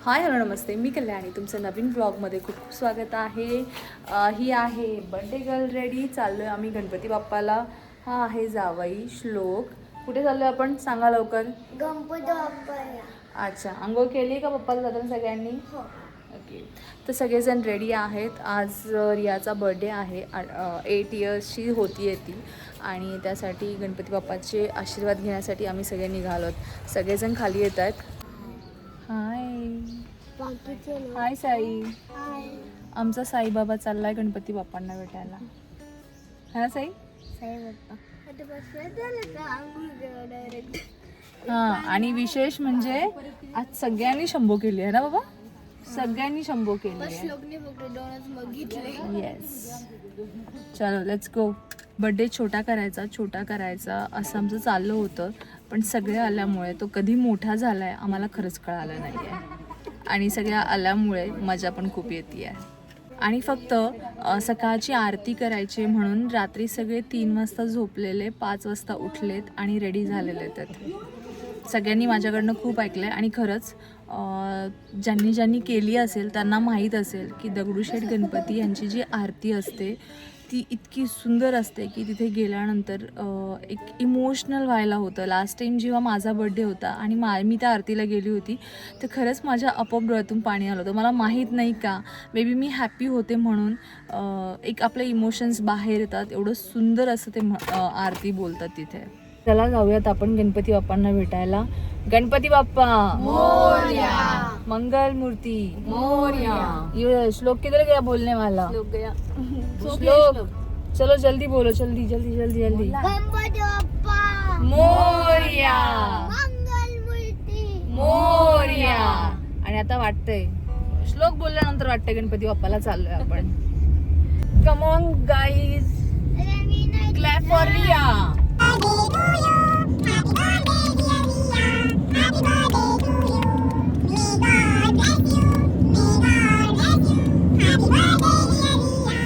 Hi hello नमस्ते, मी कल्याणी. तुमचं नवीन ब्लॉगमध्ये खूप खूप स्वागत आहे. ही आहे बर्थडे गर्ल रेडी. चाललो आहे आम्ही गणपती बाप्पाला. हा आहे जावई श्लोक. कुठे चाललो आहे आपण? सांगा लवकर. गणपती बाप्पाला. अच्छा, अंघोळ केली का पप्पाला जाताना सगळ्यांनी? हो. ओके, तर सगळेजण रेडी आहेत. आज रियाचा बर्थडे आहे. 8 इयर्सची होती आहे ती, आणि त्यासाठी गणपती बाप्पाचे आशीर्वाद घेण्यासाठी आम्ही सगळे निघालो आहोत. सगळेजण खाली येत आहेत. हाय हाय साई. आमचा साईबाबा चाललाय गणपती बाप्पांना भेटायला. है ना साई? हां, आणि विशेष म्हणजे आज सगळ्यांनी शंभो केली आहे ना बाबा. सगळ्यांनी शंभो केली आहे. येस, चलो लेट्स गो. बर्थडे छोटा करायचा असं आमचं चाललं होतं, पण सगळे आल्यामुळे तो कधी मोठा झालाय आम्हाला खरंच कळालं नाही आहे. आणि सगळ्या आल्यामुळे मजा पण खूप येते आहे. आणि फक्त सकाळची आरती करायची म्हणून रात्री सगळे 3 वाजता झोपलेले 5 वाजता उठलेत आणि रेडी झालेले आहेत. सगळ्यांनी माझ्याकडनं खूप ऐकलं आहे. आणि खरंच ज्यांनी केली असेल त्यांना माहीत असेल की दगडूशेठ गणपती यांची जी आरती असते ती इतकी सुंदर असते की तिथे गेल्यानंतर एक इमोशनल व्हायला होतं. लास्ट टाईम जेव्हा माझा बर्थडे होता आणि मी त्या आरतीला गेली होती तर खरंच माझ्या आपोआप डोळ्यातून पाणी आलं होतं. मला माहीत नाही का, मे बी मी हॅपी होते म्हणून एक आपले इमोशन्स बाहेर येतात. एवढं सुंदर असं ते आरती बोलतात तिथे. चला जाऊयात आपण गणपती बाप्पांना भेटायला. गणपती बाप्पा मोरया, मंगल मूर्ती मोरया. ये श्लोक किधर गया बोलने वाला? श्लोक चलो जल्दी बोलो, जल्दी जल्दी जल्दी जल्दी. गणपती बाप्पा मोरया, मंगल मूर्ती मोरया. आणि आता वाटतंय श्लोक बोलल्यानंतर वाटतंय गणपती बाप्पाला चाललोय आपण. Come on guys, clap for Riya.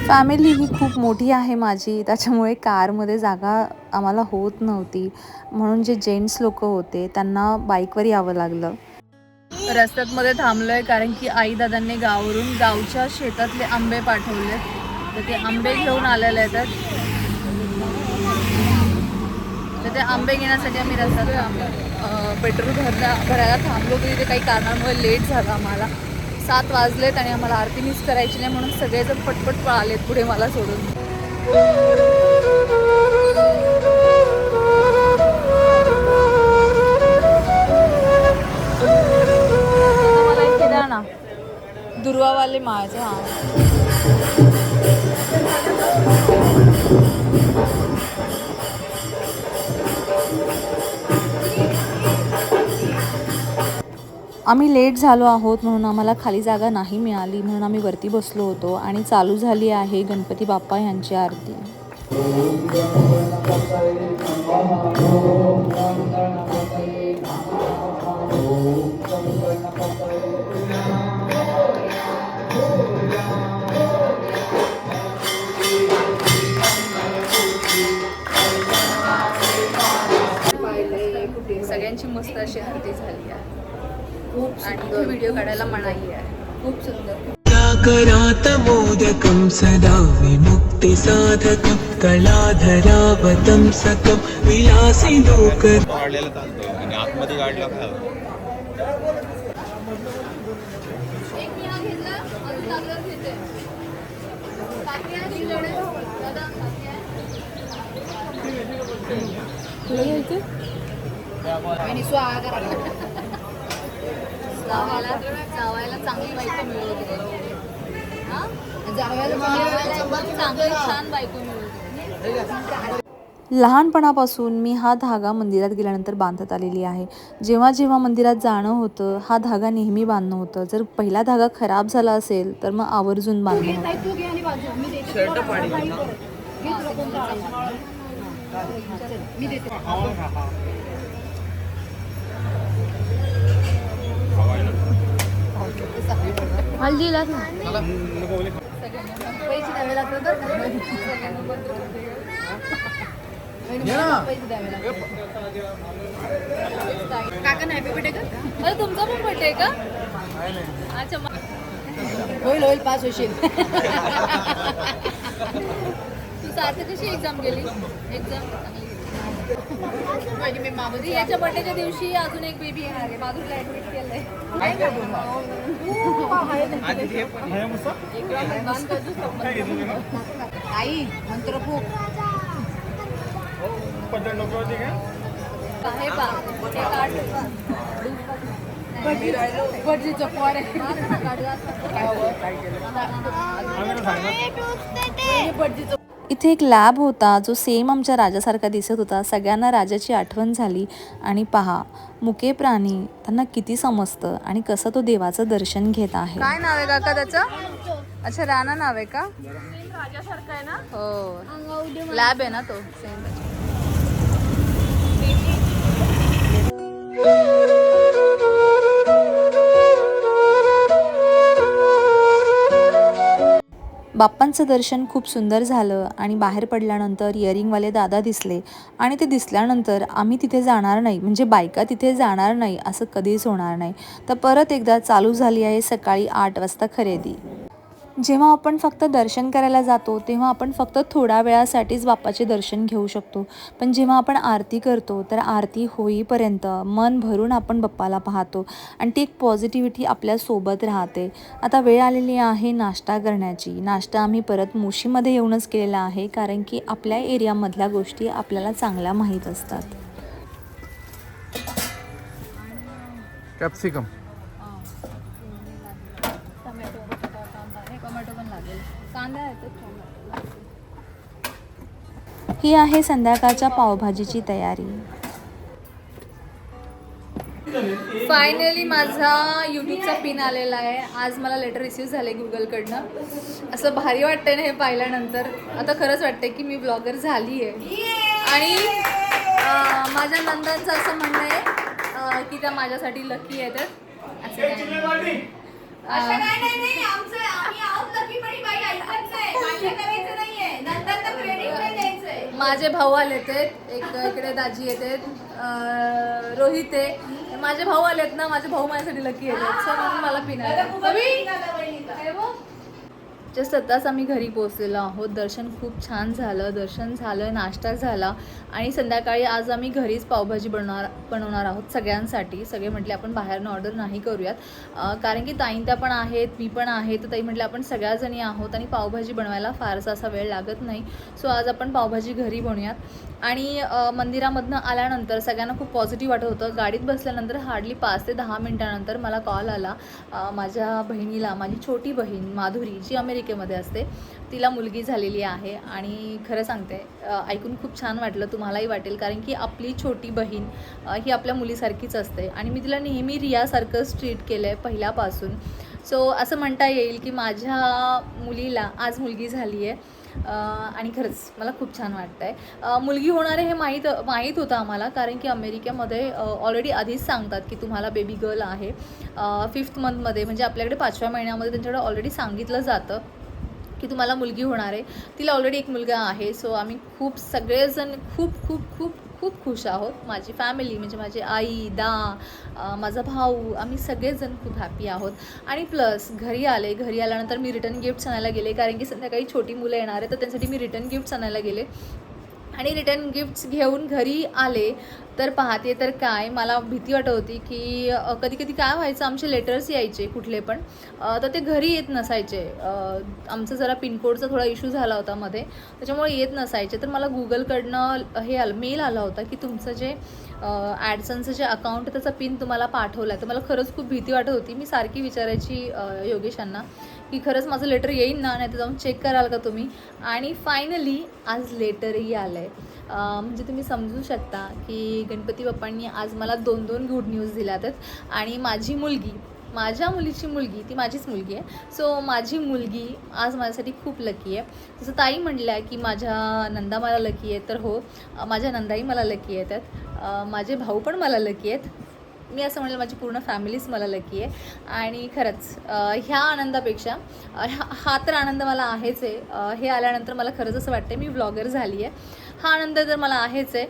Family ही खूप मोठी आहे माझी, त्याच्यामुळे कारमध्ये जागा आम्हाला होत नव्हती, म्हणून जे जेंट्स लोक होते त्यांना बाईकवर यावं लागलं. रस्त्यात मध्ये थांबलोय कारण की आई दादांनी गावावरून गावच्या शेतातले आंबे पाठवले, तर ते आंबे घेऊन आलेले आहेत. तर ते आंबे घेण्यासाठी आम्ही रस्त्यात पेट्रोल भरायला थांबलो, तरी ते काही कारणामुळे लेट झालं. आम्हाला 7 वाजलेत आणि आम्हाला आरती मिस करायची नाही म्हणून सगळेजण पटपट पळालेत पुढे मला सोडून. मला इथे द्या ना, दुर्वावाले माळचे. हां, आम्ही लेट झालो आहोत म्हणून आम्हाला खाली जागा नाही मिळाली, म्हणून आम्ही वरती बसलो होतो. आणि चालू झाली आहे गणपती बाप्पा यांची आरती. सगळ्यांची मस्त अशी आरती झाली आहे. आणि व्हिडिओ काढायला मनाई आहे. खूप सुंदर. करात मोदकं सदा विमुक्ति साधकं कलाधरावतं सकं विलासी लोक काढलेला चालतोय आणि आतमध्ये काढला खाव. आणि जावायला चांगली बायको मिळवते. चांगली छान बायको मिळवते. लहानपणापासून मी हा धागा मंदिरात गेल्यानंतर बांधत आलेली आहे. जेव्हा जेव्हा मंदिरात जाणं होतं हा धागा नेहमी बांधणं होतं. जर पहिला धागा खराब झाला असेल तर मग आवर्जून बांधणं होतं. हल्दीला पैसे द्यावे लागतात. काका हॅपी बर्थडे का? अरे तुमचा पण बर्थडे का? अच्छा होईल होईल पास होशील. तू सारखं कशी एक्झाम गेली? एक्झाम मी मागवते. याच्या बर्थडेच्या दिवशी अजून एक बेबी येणार आहे. माधुरीला ऍडमिट केलंय. आई मंत्र खूप हे पा हे काढ. भटजीचं पोर आहे. भटजीचं इथे एक लॅब होता जो सेम आमच्या राजासारखा दिसत होता. सगळ्यांना राजाची आठवण झाली. आणि पहा मुके प्राणी त्यांना किती समजतं आणि कसं तो देवाचं दर्शन घेत आहे. काय नाव आहे काका त्याचं? अच्छा राणा नाव आहे का? राजासारखा आहे ना? हो लॅब आहे ना तो सेम. बाप्पांचं दर्शन खूप सुंदर झालं आणि बाहेर पडल्यानंतर इयरिंगवाले दादा दिसले आणि ते दिसल्यानंतर आम्ही तिथे जाणार नाही, म्हणजे बायका तिथे जाणार नाही असं कधीच होणार नाही. तर परत एकदा चालू झाली आहे सकाळी 8 वाजता खरेदी. जेव्हा आपण फक्त दर्शन करायला जातो तेव्हा आपण फक्त थोड्या वेळासाठीच बाप्पाचे दर्शन घेऊ शकतो, पण जेव्हा आपण आरती करतो तर आरती होईपर्यंत मन भरून आपण बाप्पाला पाहतो आणि ती एक पॉझिटिव्हिटी आपल्यासोबत राहते. आता वेळ आलेली आहे नाश्ता करण्याची. नाश्ता आम्ही परत मुशीमध्ये येऊनच केलेला आहे, कारण की आपल्या एरियामधल्या गोष्टी आपल्याला चांगल्या माहीत असतात. कॅप्सिकम टोमॅटो पण लागेल. कांदा आहे. ही आहे संध्याकाळच्या पावभाजीची तयारी. फायनली माझा यूट्यूबचा पिन आलेला आहे. आज मला लेटर रिसीव झाले गुगलकडनं. असं भारी वाटतंय ना हे पाहिल्यानंतर. आता खरंच वाटतंय की मी ब्लॉगर झाली आहे. आणि माझ्या नंदांचं असं म्हणणं आहे की त्या माझ्यासाठी लकी आहेत. असं काय माझे भाऊ आलेत. एक इकडे दाजी येतात, रोहित आहे. माझे भाऊ आलेत ना, माझे भाऊ माझ्यासाठी लकी येतात. सो म्हणून मला पिना जस्ट आत्ताच आम्ही घरी पोहोचलेलो आहोत. दर्शन खूप छान झालं. दर्शन झालं, नाश्ता झाला आणि संध्याकाळी आज आम्ही घरीच पावभाजी बनवणार आहोत सगळ्यांसाठी. सगळे म्हटले आपण बाहेरनं ऑर्डर नाही करूयात, कारण की ताईं त्या पण आहेत, मी पण आहे. तर ताई म्हटले आपण सगळ्याजणी आहोत आणि पावभाजी बनवायला फारसा असा वेळ लागत नाही. सो आज आपण पावभाजी घरी बनवूयात. आणि मंदिरामधनं आल्यानंतर सगळ्यांना खूप पॉझिटिव्ह वाटत होतं. गाडीत बसल्यानंतर हार्डली 5 ते 10 मिनटानंतर मला कॉल आला. माझ्या बहिणीला, माझी छोटी बहीण माधुरी जी अमेरिकेमध्ये असते, तिला मुलगी झालेली आहे. आणि खरं सांगते ऐकून खूप छान वाटलं, तुम्हालाही वाटेल, कारण की आपली छोटी बहीण ही आपल्या मुलीसारखीच असते. आणि मी तिला नेहमी रियासारखंच ट्रीट केलं आहे पहिल्यापासून. सो असं म्हणता येईल की माझ्या मुलीला आज मुलगी झाली आहे. आणि खरंच मला खूप छान वाटतं आहे. मुलगी होणार आहे हे माहीत होतं आम्हाला, कारण की अमेरिकेमध्ये ऑलरेडी आधीच सांगतात की तुम्हाला बेबी गर्ल आहे. 5th मंथमध्ये, म्हणजे आपल्याकडे 5व्या महिन्यामध्ये त्यांच्याकडे ऑलरेडी सांगितलं जातं की तुम्हाला मुलगी होणार आहे. तिला ऑलरेडी एक मुलगा आहे. सो आम्ही खूप सगळेजण खूप खूप खूप खूप खुश आहोत. माझी फॅमिली म्हणजे माझी आई, माझा भाऊ, आम्ही सगळेजण खूप हॅपी आहोत. आणि प्लस घरी आल्यानंतर मी रिटर्न गिफ्ट्स आणायला गेले, कारण की संध्याकाळी छोटी मुलं येणार आहे, तर त्यांसाठी मी रिटर्न गिफ्ट्स आणायला गेले. आणि रिटर्न गिफ्ट्स घेऊन घरी आले तर पाहते तर काय, मला भीती वाटत होती की कधी कधी काय व्हायचं, आमचे लेटर्स यायचे कुठले पण, तर ते घरी येत नसायचे. आमचं जरा पिनकोडचा थोडा इश्यू झाला होता मध्ये, त्याच्यामुळे येत नसायचे. तर मला गुगलकडनं मेल आला होता की तुमचं जे ॲडसनचं जे अकाउंट त्याचा पिन तुम्हाला पाठवला आहे. तर मला खरंच खूप भीती वाटत होती. मी सारखी विचारायची योगेशांना की खरंच माझं लेटर येईन ना, नाही तर जाऊन चेक कराल का तुम्ही. आणि फायनली आज लेटरही आलं आहे. म्हणजे तुम्ही समजू शकता की गणपती बाप्पांनी आज मला 2 गुड न्यूज दिल्यात. आणि माझ्या मुलीची मुलगी ती माझीच मुलगी आहे. सो माझी मुलगी आज माझ्यासाठी खूप लकी आहे. जसं ताई म्हटल्या की माझ्या नंदा मला लकी आहे, तर हो, माझ्या नंदाही मला लकी आहेत. माझे भाऊ पण मला लकी आहेत. मी असं म्हणेल माझी पूर्ण फॅमिलीच मला लकी आहे. आणि खरंच ह्या आनंदापेक्षा हा तर आनंद मला आहेच आहे. हे आल्यानंतर मला खरंच असं वाटतं मी व्लॉगर झाली आहे. हा आनंद तर मला आहेच आहे,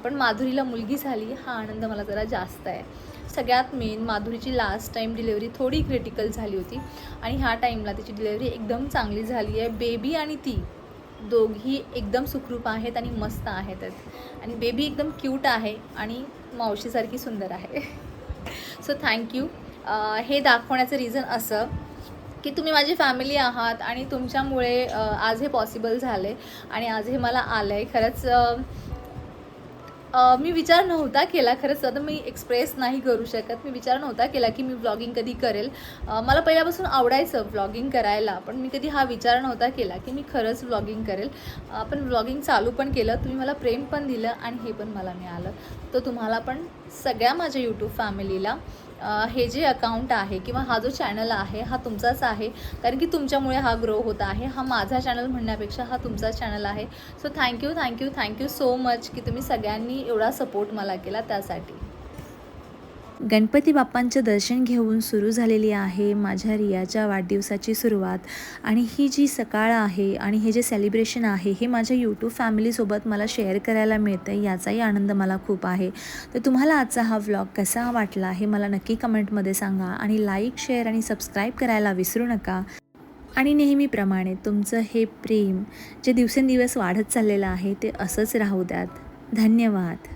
पण माधुरीला मुलगी झाली हा आनंद मला जरा जास्त आहे. सगळ्यात मेन माधुरीची लास्ट टाईम डिलेवरी थोडी क्रिटिकल झाली होती आणि ह्या टाईमला तिची डिलेवरी एकदम चांगली झाली आहे. बेबी आणि ती दोघी एकदम सुखरूप आहेत आणि मस्त आहेत आणि बेबी एकदम क्यूट आहे आणि मावशीसारखी सुंदर आहे. So thank you. हे दाखवण्याचं रिझन असं की तुम्ही माझी फॅमिली आहात आणि तुमच्यामुळे आज हे पॉसिबल झाले आणि आज हे मला आलं आहे. खरंच मी विचार नव्हता केला, खरंच आता मी एक्सप्रेस नाही करू शकत. मी विचार नव्हता केला की मी व्लॉगिंग कधी करेल. मला पहिल्यापासून आवडायचं व्लॉगिंग करायला, पण मी कधी हा विचार नव्हता केला की मी खरंच व्लॉगिंग करेल. पण व्लॉगिंग चालू पण केलं, तुम्ही मला प्रेम पण दिलं आणि हे पण मला मिळालं. तर तुम्हाला पण सगळ्या माझ्या यूट्यूब फॅमिलीला हे जे अकाउंट आहे किंवा हा जो चॅनल आहे हा तुमचाच आहे, कारण की तुमच्यामुळे हा ग्रो होत आहे. हा माझा चॅनल म्हणण्यापेक्षा हा तुमचा चॅनल आहे. So thank you thank you thank you so much की तुम्ही सगळ्यांनी एवढा सपोर्ट मला केला त्यासाठी. गणपती बाप्पांचं दर्शन घेऊन सुरू झालेली आहे माझ्या रियाच्या वाढदिवसाची सुरुवात. आणि ही जी सकाळ आहे आणि हे जे सेलिब्रेशन आहे हे माझ्या यूट्यूब फॅमिलीसोबत मला शेअर करायला मिळतं आहे, याचाही आनंद मला खूप आहे. तर तुम्हाला आजचा हा व्लॉग कसा वाटला हे मला नक्की कमेंटमध्ये सांगा आणि लाईक, शेअर आणि सबस्क्राईब करायला विसरू नका. आणि नेहमीप्रमाणे तुमचं हे प्रेम जे दिवसेंदिवस वाढत चाललेलं आहे ते असंच राहू द्यात. धन्यवाद.